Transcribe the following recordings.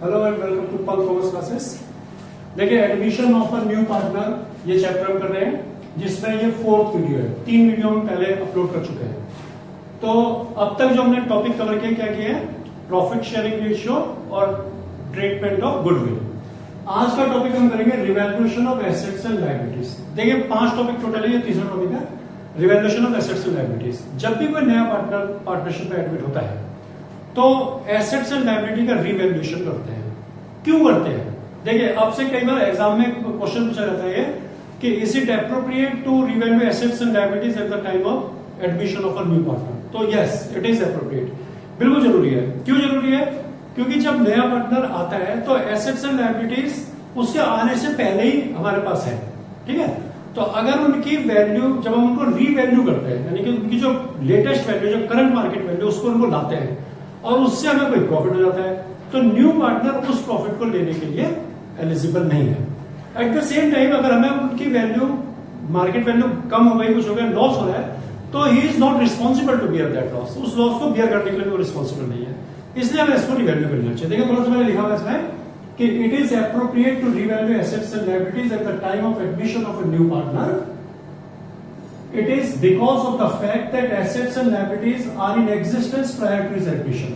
Hello and welcome to पल commerce classes. देखिए, admission of a new partner ये chapter हम कर रहे हैं, जिसमें ये 4th वीडियो है। 3 वीडियो हम पहले अपलोड कर चुके हैं। तो अब तक जो हमने टॉपिक कवर किया, क्या किया है, प्रॉफिट शेयरिंग रेशियो और ट्रीटमेंट ऑफ गुडविल। आज का टॉपिक हम करेंगे revaluation of assets and liabilities. देखिए, 5 टॉपिक टोटल है, ये तीसरा टॉपिक है, revaluation of assets and liabilities. जब भी कोई नया पार्टनरशिप में एडमिट होता है तो एसेट्स एंड लायबिलिटी का रिवैल्यूएशन करते हैं। क्यों करते हैं? देखिए, आपसे कई बार एग्जाम में क्वेश्चन पूछा जाता है कि is it appropriate to revalue assets and liabilities at the time of admission of a new partner. तो यस, इट इज एप्रोप्रिएट, बिल्कुल जरूरी है। क्यों जरूरी है? क्योंकि जब नया पार्टनर आता है तो एसेट्स एंड लायबिलिटीज उसके आने से पहले ही हमारे पास है, ठीक है। तो अगर उनकी वैल्यू, जब हम उनको रीवैल्यू करते हैं, यानी कि उनकी जो लेटेस्ट वैल्यू, जो करंट मार्केट वैल्यू, उसको उनको लाते हैं और उससे हमें कोई प्रॉफिट हो जाता है, तो न्यू पार्टनर उस प्रॉफिट को लेने के लिए एलिजिबल नहीं है। एट द सेम टाइम अगर हमें उनकी वैल्यू, मार्केट वैल्यू कम हो गई, कुछ हो गया, लॉस हो रहा है, तो he is not responsible to bear that loss. उस लॉस को बियर करने के लिए वो रिस्पॉन्सिबल नहीं है, इसलिए हमें इसको रिवैल्यू करना चाहिए। देखिए, थोड़ा सा मैंने लिखा हुआ है इसमें कि it is appropriate to revalue assets and liabilities at the time of admission of a new partner. It is because of the fact that assets and liabilities are in existence prior to his admission.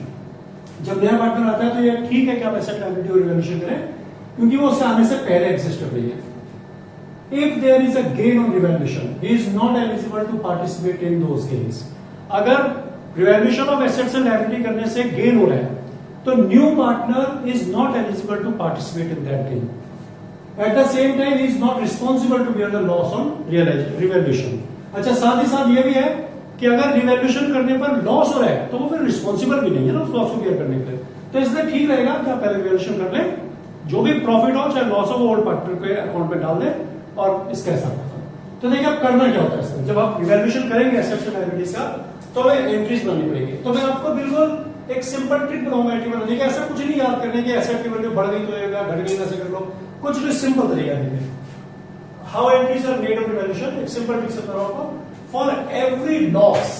जब नया partner आता है तो ये ठीक है कि आप एसेट लायबिलिटी और रिवैल्यूएशन करें, क्योंकि वो उससे आने से पहले एग्जिस्ट कर रही है। If there is a gain on revaluation, he is not eligible to participate in those gains. अगर revaluation of assets and liability करने से गेन हो रहा है तो new partner is not eligible to participate in that gain. At the same time, he is not responsible to bear the loss on revaluation. अच्छा, साथ ही साथ ये भी है कि अगर रिवैल्यूएशन करने पर लॉस हो रहा है तो वो फिर रिस्पॉन्सिबल भी नहीं है ना उस लॉस को बियर करने के लिए। तो इसलिए ठीक रहेगा कि आप पहले रिवैल्यूएशन कर लें, जो भी प्रॉफिट हो चाहे लॉस हो वो ओल्ड पार्टनर के अकाउंट में डाल दें और इसका हिसाब रखें। तो देखिए, अब करना क्या होता है इसमें, जब आप रिवैल्यूएशन करेंगे एसेट्स एंड लायबिलिटीज का, तो हमें एंट्रीज बनानी पड़ेगी। तो मैं आपको बिल्कुल एक सिंपल ट्रिक बताऊंगा एंट्री बनाने की। ऐसा कुछ नहीं याद करने की एसेट की वैल्यू बढ़ गई तो घट गई, ऐसे कर लो, कुछ भी सिंपल तरीका देखिए। How entries are made on revaluation, एक सिंपल ट्रिक से बताऊं आपको। फॉर एवरी लॉस,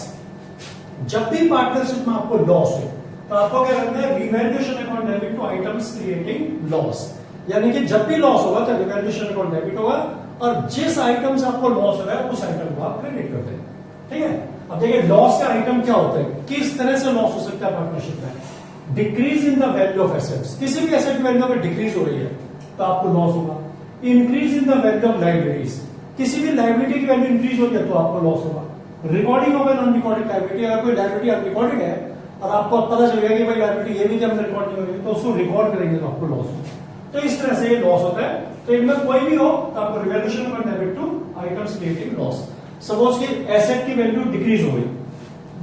जब भी पार्टनरशिप में आपको लॉस हो तो आपको क्या करना है, revaluation account debit to items creating loss. यानी कि जब भी लॉस होगा तो रिवैल्यूएशन अकाउंट डेबिट होगा और जिस आइटम से आपको लॉस हो रहा है उस आइटम को आप क्रेडिट करते हैं, ठीक है। अब देखिए, लॉस का आइटम क्या होता है, किस तरह से लॉस हो सकता है पार्टनरशिप में। Decrease in the value of assets, किसी भी एसेट की वैल्यू अगर डिक्रीज हो रही है तो आपको लॉस होगा। Increase in the value of liabilities, किसी भी लायबिलिटी की वैल्यू इंक्रीज हो गया तो आपको लॉस होगा। Recording of an unrecorded liability, अगर कोई लायबिलिटी अनरिकॉर्डेड है और आपको पता चल गया कि भाई लायबिलिटी ये भी कि हमने रिकॉर्ड नहीं हो रही, तो उसको रिकॉर्ड करेंगे तो आपको लॉस होगा। तो इस तरह से ये लॉस होता है। तो इनमें कोई भी हो तो आपको revaluation account debit to items creating loss. Suppose कि एसेट की वैल्यू डिक्रीज हो गई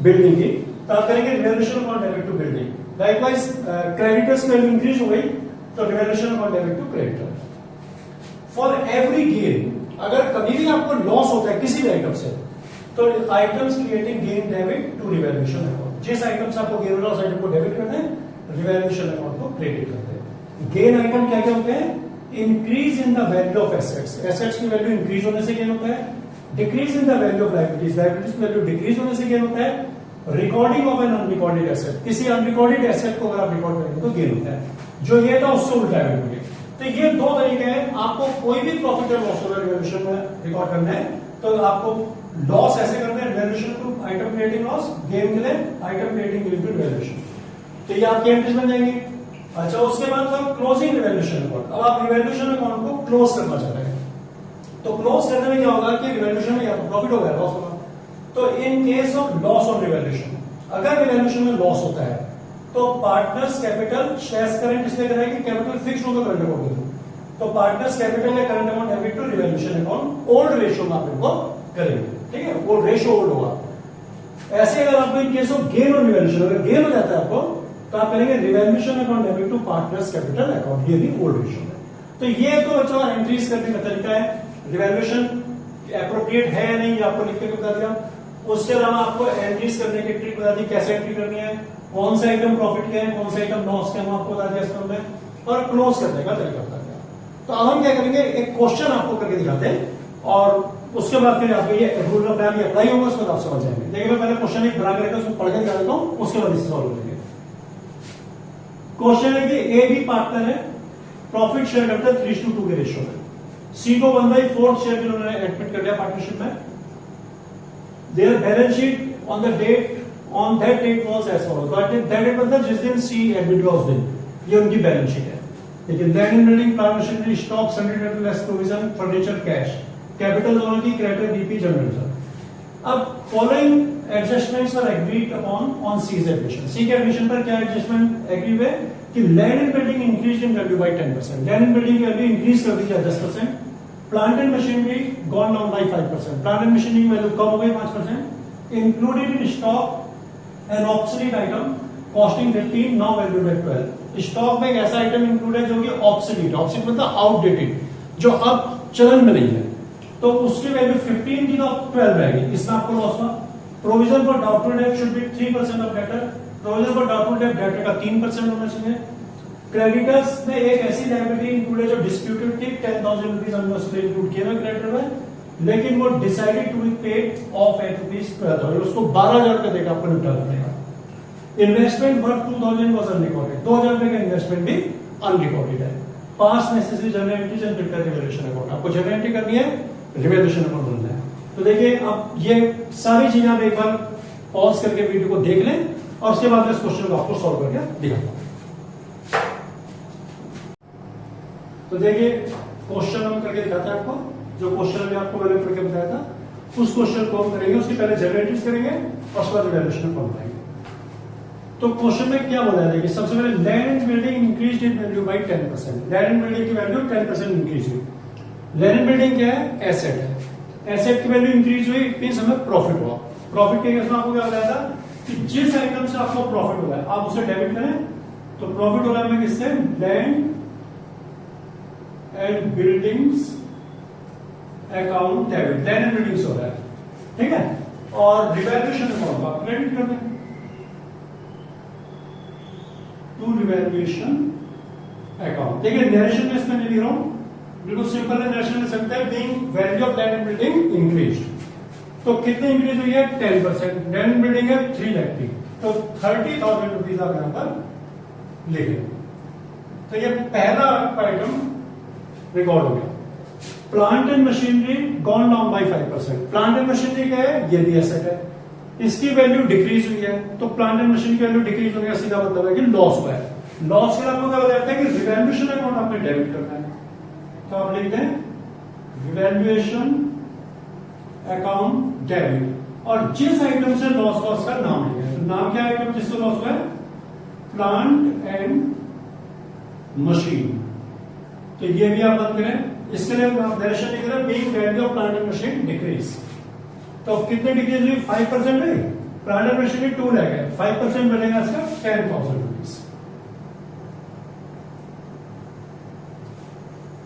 बिल्डिंग की, तो आप करेंगे revaluation account debit to building. Likewise creditors की वैल्यू इंक्रीज हो गई तो revaluation account debit to creditor. For every gain, अगर कभी भी आपको लॉस होता है किसी भी आइटम से, तो items creating gain debit to revaluation account. जिस आइटम से आपको गेन हो रहा है उस आइटम को डेबिट करते हैं, रिवैल्यूएशन अकाउंट को क्रेडिट करते हैं। गेन आइटम क्या क्या होते हैं, increase in the value of assets, assets की वैल्यू इंक्रीज होने से गेन होता है। Decrease in the value of liabilities, liabilities की वैल्यू डिक्रीज होने से गेन होता है। Recording of an unrecorded asset, किसी अनरिकॉर्डेड एसेट को अगर आप रिकॉर्ड करेंगे तो गेन होता है। जो ये था उससे उल्टा है। तो ये 2 तरीके हैं, आपको कोई भी प्रॉफिट और लॉस अगर रिवैल्यूएशन में रिकॉर्ड करना है तो आपको लॉस ऐसे करना है, revaluation to item creating loss, gain के लिए item creating gain to revaluation. तो ये आपकी एंट्रीज बन जाएंगी। अच्छा, उसके बाद फिर क्लोजिंग रिवैल्यूएशन अकाउंट। अब आप रिवैल्यूएशन अकाउंट को क्लोज करना चाहते हैं, तो क्लोज करने में क्या होगा कि रिवैल्यूएशन में या तो प्रॉफिट होगा या लॉस होगा। तो इन case of loss on revaluation, अगर रिवैल्यूएशन में लॉस होता है तो पार्टनर्स कैपिटल शेयर्स करंट, इसलिए करें कि कैपिटल फिक्स्ड होगा करंट अकाउंट में, तो पार्टनर्स कैपिटल या current account debit to revaluation account old ratio में आप इनको करेंगे, ठीक है। वो रेशियो ओल्ड होगा। ऐसे अगर आपको इन केस ऑफ गेन और रिवैल्यूएशन, अगर गेन हो जाता है आपको, तो आप करेंगे revaluation account debit to partners capital account, ये भी ओल्ड रेशियो है। तो ये तो बच्चों एंट्रीज करने का तरीका है। रिवैल्यूएशन एप्रोप्रिएट है या नहीं, आपको लिख के बता दिया। उसके अलावा आपको एंट्रीज करने की ट्रिक बता दी, कैसे एंट्री करनी है, कौन सा आइटम प्रॉफिट के है, कौन सा आइटम लॉस के है, आपको बता दिया इसमें, और क्लोज करने का तरीका बता दिया। तो अब हम क्या करेंगे, एक क्वेश्चन आपको करके दिखाते हैं और उसके बाद फिर आपको ये रूल का प्लान अप्लाई होगा, उसको आप समझ जाएंगे। देखिए, मैं पहले क्वेश्चन एक बना करके उसको पढ़ के दिखा देता हूं, उसके बाद इसे सॉल्व करेंगे। क्वेश्चन है कि ए बी पार्टनर है, प्रॉफिट शेयर करता है 3:2 के रेशियो में। सी को 1/4 शेयर उन्होंने एडमिट कर दिया पार्टनरशिप में। Their balance sheet on the date on that date was as follows. That date मतलब जिस दिन सी एडमिट हुआ उस दिन, ये उनकी बैलेंस शीट है। लेकिन land and building, plant machinery, stock, sundry debtor, less provision, furniture, cash, capital दोनों की, क्रेडिटर, डीपी, जनरल रिजर्व। अब following adjustments are agreed upon on C's admission. C के एडमिशन पर क्या एडजस्टमेंट एग्री हुए कि land and building increase in value by 10%, land and building की value increase कर दी जाए 10%, plant and machinery gone down by 5%, plant and machinery की वैल्यू कम हो गई 5%, included in stock an obsolete item costing 15 now valued at 12। Stock में एक ऐसा आइटम इंक्लूड है जो कि ऑब्सोलीट, ऑब्सोलीट मतलब आउटडेटेड, जो अब चलन में नहीं है, तो उसकी वैल्यू 15 थी तो अब 12 रहेगी, इसमें आपको लॉस हुआ। Provision for doubtful date should be 3% of debtor, provision for doubtful date debtor का 3% होना चाहिए। क्रेडिटर्स में एक ऐसी लायबिलिटी इंक्लूड है जो डिस्प्यूटेड थी, 10,000 रुपीज अनमोस्टली इंक्लूड किया क्रेडिटर में, लेकिन वो decided to be paid off at ₹12,000, उसको 12,000 रुपए देकर आपको निपटाना पड़ेगा। इन्वेस्टमेंट वर्थ 2,000 वाज अनरिकॉर्डेड, 2,000 रुपए का इन्वेस्टमेंट भी अनरिकॉर्डेड है। पास necessary journal entries and prepare revaluation account, आपको जर्नल एंट्री करनी है, रिवैल्यूएशन अकाउंट बनना है। तो देखिए अब ये सारी चीजें आप एक बार पॉज करके वीडियो को देख लें और उसके बाद इस क्वेश्चन को आपको सॉल्व करके दिखाता हूं। तो देखिए क्वेश्चन हम करके दिखाते हैं आपको, जो क्वेश्चन अभी आपको मैंने करके बताया था उस क्वेश्चन को हम करेंगे, उसकी पहले जर्नल एंट्रीज करेंगे और उसके बाद रिवैल्यूएशन अकाउंट बनाएंगे। तो क्वेश्चन में क्या बोला है, देखिए सबसे पहले land and building increase in value by 10%, land and building की वैल्यू 10% इंक्रीज हुई। लैंड एंड बिल्डिंग क्या है, एसेट है, एसेट की वैल्यू इंक्रीज हुई, इट मींस हमें प्रॉफिट हुआ। प्रॉफिट के केस में आपको क्या बताया था कि जिस आइटम से आपको प्रॉफिट हुआ है आप उसे डेबिट करें, तो प्रॉफिट हो रहा है किससे, land and buildings account debit, land and buildings हो रहा है, ठीक है। और रिवैल्यूएशन अकाउंट आप क्रेडिट कर दें टू रिवैल्यूएशन अकाउंट। देखिए नरेशन में इसमें नहीं लिख रहा हूं, बिल्कुल सिंपल है, नरेशन में सकता है being value of land and building increase. तो कितनी इंक्रीज हुई है, 10%, लैंड एंड बिल्डिंग है 3 लाख की, तो 30,000 रुपीज आप यहां पर लिखें। तो ये पहला आइटम रिकॉर्ड हो गया। Plant and machinery gone down by 5%, plant and machinery क्या है, ये भी एसेट है, इसकी वैल्यू डिक्रीज हुई है, तो प्लांट एंड मशीनरी की वैल्यू डिक्रीज होने का सीधा मतलब है कि लॉस हुआ है। लॉस के लिए आपको क्या बताया था कि रिवैल्यूएशन अकाउंट आपने डेबिट करना है, तो आप लिख दें रिवैल्यूएशन अकाउंट डेबिट, और जिस आइटम से लॉस हुआ उसका नाम लिखें। तो नाम क्या आइटम जिससे लॉस हुआ है, प्लांट एंड मशीन, तो ये भी आप बंद करें। इसके लिए डायरेक्शन लिख रहे हैं being value of plant and machine decrease, तो कितनी डिक्रीज हुई, 5% रही, प्लांट एंड मशीनरी 2 लाख है, 5% बनेगा इसका 10,000 रुपीज।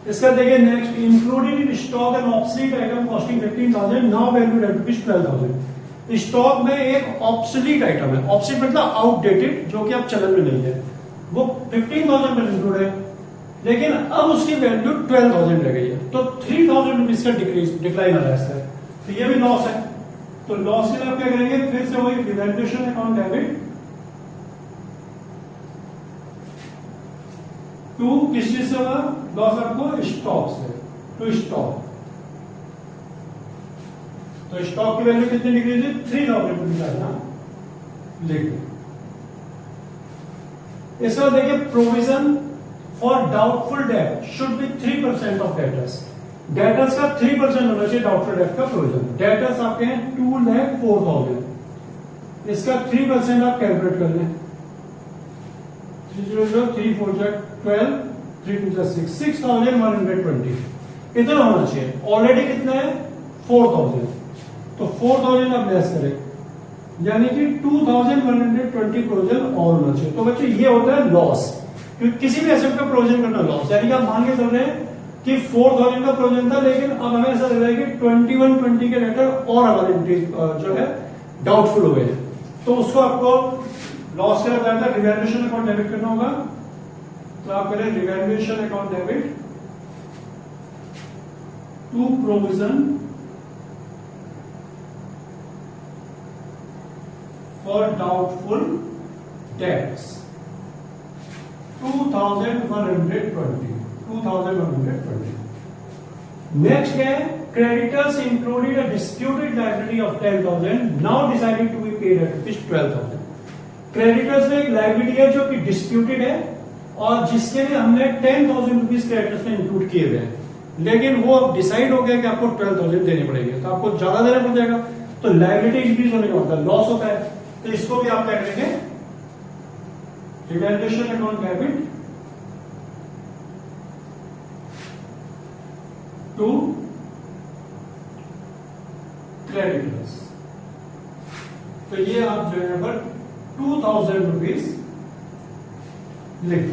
इसका देखिए next, included in stock and obsolete item costing 15,000 now valued eight ₹12,000। Stock में एक ऑब्सोलीट आइटम है, ऑब्सोलीट मतलब आउटडेटेड, जो कि अब चलन में नहीं है, वो 15,000 में इंक्लूड है, लेकिन अब उसकी वैल्यू 12,000 रह गई है, तो 3,000 रुपीज का डिक्लाइन आ रहा है, तो ये भी लॉस है। तो लॉस के लिए आप क्या करेंगे, फिर से वही रिवैल्यूएशन अकाउंट डेबिट टू, किस चीज से हुआ लॉस, आपको स्टॉक से, टू स्टॉक, तो स्टॉक की वैल्यू कितनी डिक्रीज हुई, 3,000 रुपीज आना लिख दो। इसके बाद देखिए provision for doubtful date should be 3% of debtors, debtors का 3% होना चाहिए डाउटफुल डेट का प्रोविजन। डेटर्स आपके हैं 2,04,000, इसका 3% आप कैलकुलेट कर लें, 3 4 12, 3 2 6, 6,120 इतना होना चाहिए। ऑलरेडी कितना है, 4,000, तो 4,000 आप लेस करें, यानी कि 2,120 प्रोविजन और होना चाहिए। तो बच्चों ये होता है लॉस, क्योंकि किसी भी एसेट का प्रोविजन करना लॉस, यानी कि आप मान के चल रहे हैं कि 4,000 का प्रोविजन था, लेकिन अब हमें ऐसा लग रहा है कि 2120 के लेटर और हमारे जो है डाउटफुल हो गए, तो उसको आपको लॉस के लिए बताया था रिवैल्यूएशन अकाउंट डेबिट करना होगा। तो आप करें revaluation account debit to provision for doubtful debts, 2120 next है creditors included a disputed liability of 10,000 now decided to be paid at ₹12,000। Creditors में एक लायबिलिटी है जो कि डिस्प्यूटेड है और जिसके लिए हमने 10,000 रुपीज क्रेडिटर्स में इंक्लूड किए हुए हैं, लेकिन वो अब डिसाइड हो गया कि आपको 12,000 देने पड़ेंगे, तो आपको ज्यादा देना पड़ जाएगा, तो लायबिलिटी इंक्रीज होने का मतलब लॉस होता है। तो इसको भी आप क्या करेंगे, revaluation account debit to creditors. तो ये आप जो है पर 2,000 रुपीज लिख,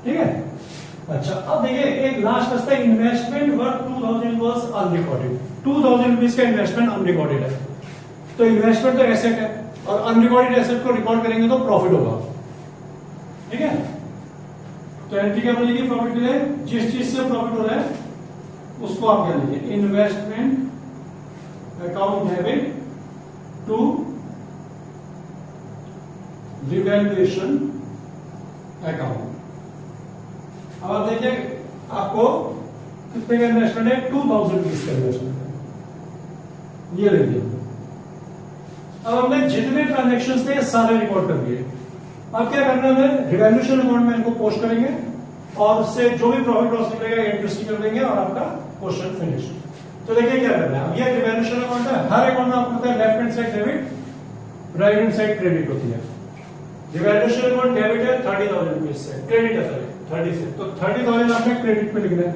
ठीक है। अच्छा, अब देखिए एक लास्ट बचता है investment worth 2,000 was unrecorded. 2,000 rupees का इन्वेस्टमेंट अनरिकॉर्डेड है, तो इन्वेस्टमेंट तो एसेट है और अनरिकॉर्डेड एसेट को रिकॉर्ड करेंगे तो प्रॉफिट होगा, ठीक है। तो एंट्री क्या बनेगी प्रॉफिट के लिए, जिस चीज से प्रॉफिट हो रहा है उसको आप क्या लिखिए, investment account debit to revaluation account. अब आप देखिए आपको कितने का इन्वेस्टमेंट है, 2,000 रुपीज का इन्वेस्टमेंट है, ये ले लिया। अब हमने जितने ट्रांजेक्शन थे सारे रिकॉर्ड कर दिए। अब क्या करना है, रिवैल्यूएशन अकाउंट में इनको पोस्ट करेंगे और उससे जो भी प्रॉफिट लॉस निकलेगा इंटरेस्ट कर देंगे और आपका क्वेश्चन फिनिश। तो देखिए क्या करना है, अब ये रिवैल्यूएशन अकाउंट है, हर अकाउंट में आपको पता है left hand side debit, right hand side credit होती है। रिवैल्यूएशन अकाउंट डेबिट है 30,000 रुपीज से, क्रेडिट है सॉरी 30 से, तो 30,000 आपने क्रेडिट पे लिखना है।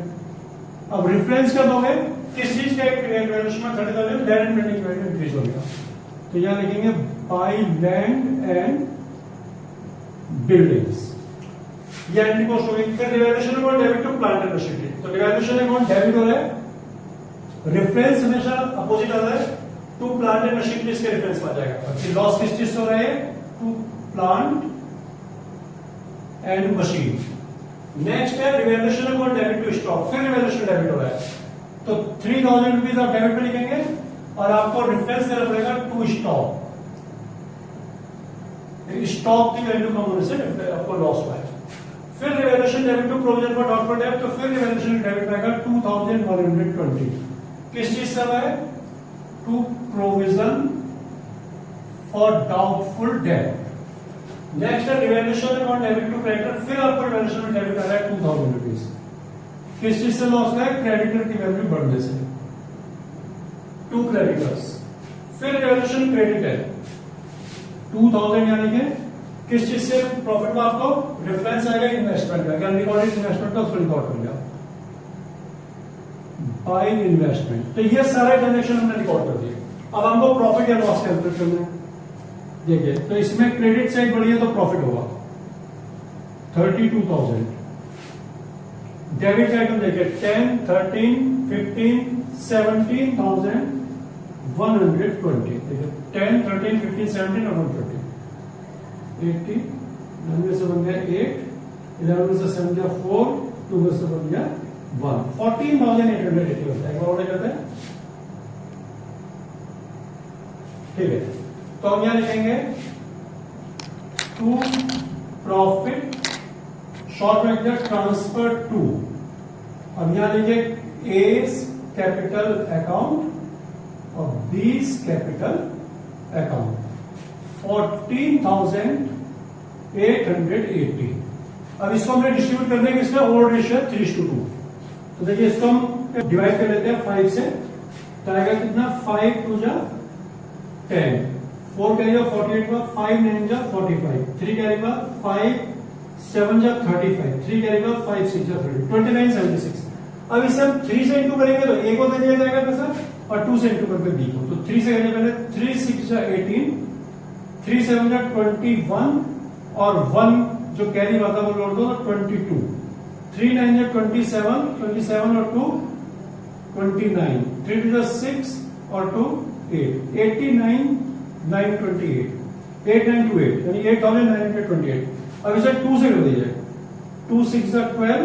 अब रेफरेंस क्या दोगे, किस चीज का रिवैल्यूएशन में 30,000 land and building value increase होगा, तो यहां लिखेंगे बाय लैंड एंड बिल्डिंग्स, ये एंट्री पोस्ट होगी। फिर revaluation account debit to plant and machinery, तो रिवैल्यूएशन अकाउंट डेबिट हो रहा है, रेफरेंस हमेशा अपोजिट आ रहा है, टू प्लांट एंड मशीनरी के रेफरेंस आ जाएगा। लॉस किस चीज से हो रहा है, to plant and machine. Next है revaluation account debit to stock, फिर रिवैल्यूएशन डेबिट हो रहा है, तो 3,000 रुपीज आप डेबिट पे लिखेंगे और आपको रेफरेंस देना पड़ेगा टू स्टॉक, स्टॉक की वैल्यू कम होने से आपको लॉस हुआ है। फिर revaluation debit to provision for doubtful debt, तो फिर रिवैल्यूएशन डेबिट आएगा 2,120। किस चीज से है, to provision for doubtful debt. Next है revaluation account debit to creditor, फिर आपको रिवैल्यूएशन डेबिट आ रहा है 2,000 रुपीज। किस चीज से लॉस है, क्रेडिटर की वैल्यू बढ़ने से, टू क्रेडिटर्स। फिर रिवैल्यूएशन क्रेडिट है 2,000, यानी कि किस चीज से प्रॉफिट में आपको रेफरेंस आएगा इन्वेस्टमेंट का, अनरिकॉर्डेड इन्वेस्टमेंट का उसको रिकॉर्ड कर लिया बाय इन्वेस्टमेंट। तो ये सारे ट्रांजेक्शन हमने रिकॉर्ड कर दिए। अब हमको प्रॉफिट या लॉस कैलकुलेट करना है। देखिए, तो इसमें क्रेडिट साइड बढ़ी है तो प्रॉफिट होगा 32,000। डेबिट आइटम देखिए 10, 13, 15, 17,120। देखिए 10, 13, 15, 17 और 120। 80, 9 से बन गया 8, 11 से 7 गया 4, 2 से बन गया 1, 14,880 होता है। और करते हैं, ठीक है। तो हम यहां लिखेंगे टू प्रॉफिट, शॉर्ट में ट्रांसफर टू। अब यहां लिखे ए कैपिटल अकाउंट और बी कैपिटल अकाउंट, 14,880। अब इसको हमने डिस्ट्रीब्यूट करने के इसमें ओल्ड रेशियो 3:2। तो देखिए इसको हम डिवाइड कर लेते हैं 5 से, तो आएगा कितना, 5 2 जा 10, 4 करेगा 48 का, 5 9 जा 45, 3 करेगा 5 7 जा 35, 3 करेगा 5 6 जा 30, 29 76। अब इसे हम 3 से इंटू करेंगे तो ए को दे दिया जाएगा पैसा और 2 से इंटू करके बी को। तो 3 से करेंगे पहले 3 6 जा 18, 3 7 जा 21 और 1 जो कैरी हुआ था वो लोड दो तो 22, 3 9 जा 27, 27 और 2 29, 3 2 जा 6 और 2 8, 89 928, 8928 यानी 8,928। अब इसे 2 से कर दीजिए, 2 6 जा 12,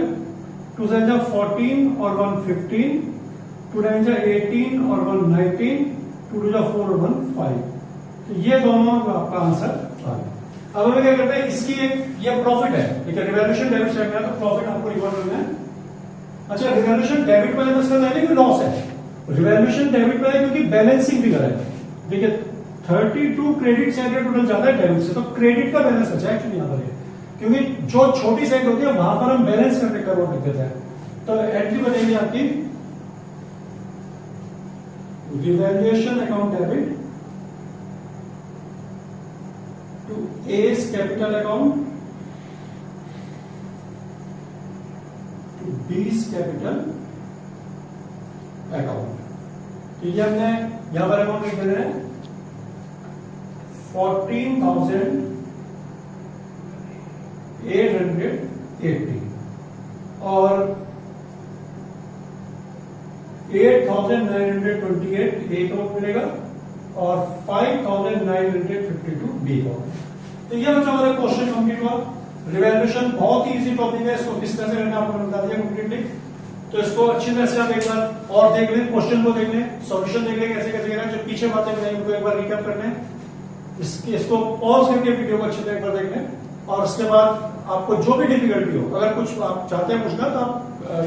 2 7 जा 14 और 1 15, 2 9 जा 18 और 1 19, 2 2 जा 4 और 1 5। तो ये दोनों आपका आंसर आ गया। अब हमें क्या करते हैं, इसकी एक ये प्रॉफिट है, ठीक है, रिवैल्यूएशन डेबिट साइड में, तो प्रॉफिट आपको रिकॉर्ड करना है। अच्छा, रिवैल्यूएशन डेबिट पे है तो इसका नहीं कि लॉस है, रिवैल्यूएशन डेबिट पे है क्योंकि बैलेंसिंग फिगर है, ठीक है। 32 क्रेडिट साइड का टोटल ज्यादा है डेबिट से, तो क्रेडिट का बैलेंस अच्छा है एक्चुअली यहाँ पर, क्योंकि जो छोटी साइड होती है वहां पर हम बैलेंस करने का रोल रख देते हैं। तो एंट्री बनेगी आपकी revaluation account debit to S capital account to B's capital account. तो ये हमने यहां पर अकाउंट लिख दे रहे हैं 14,880 और 8,928 ए अकाउंट मिलेगा और 5,952 बी अकाउंट। तो ये बच्चों हमारा क्वेश्चन कंप्लीट हुआ। रिवैल्यूएशन बहुत ही इजी टॉपिक है, इसको किस तरह से करना आपको बता दिया कंप्लीटली। तो इसको अच्छी तरह से आप एक बार और देख लें, क्वेश्चन को देख लें, सॉल्यूशन देख लें कैसे कैसे करना है, जो पीछे बातें बताई उनको एक बार रिकैप कर लें, इसको पॉज करके वीडियो को अच्छी तरह एक बार देख लें, और उसके बाद आपको जो भी डिफिकल्टी हो, अगर कुछ आप चाहते हैं पूछना तो आप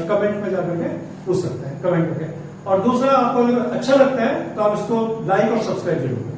कमेंट में जाकर के पूछ सकते हैं, कमेंट करके। और दूसरा, आपको अगर अच्छा लगता है तो आप इसको लाइक और सब्सक्राइब जरूर करें।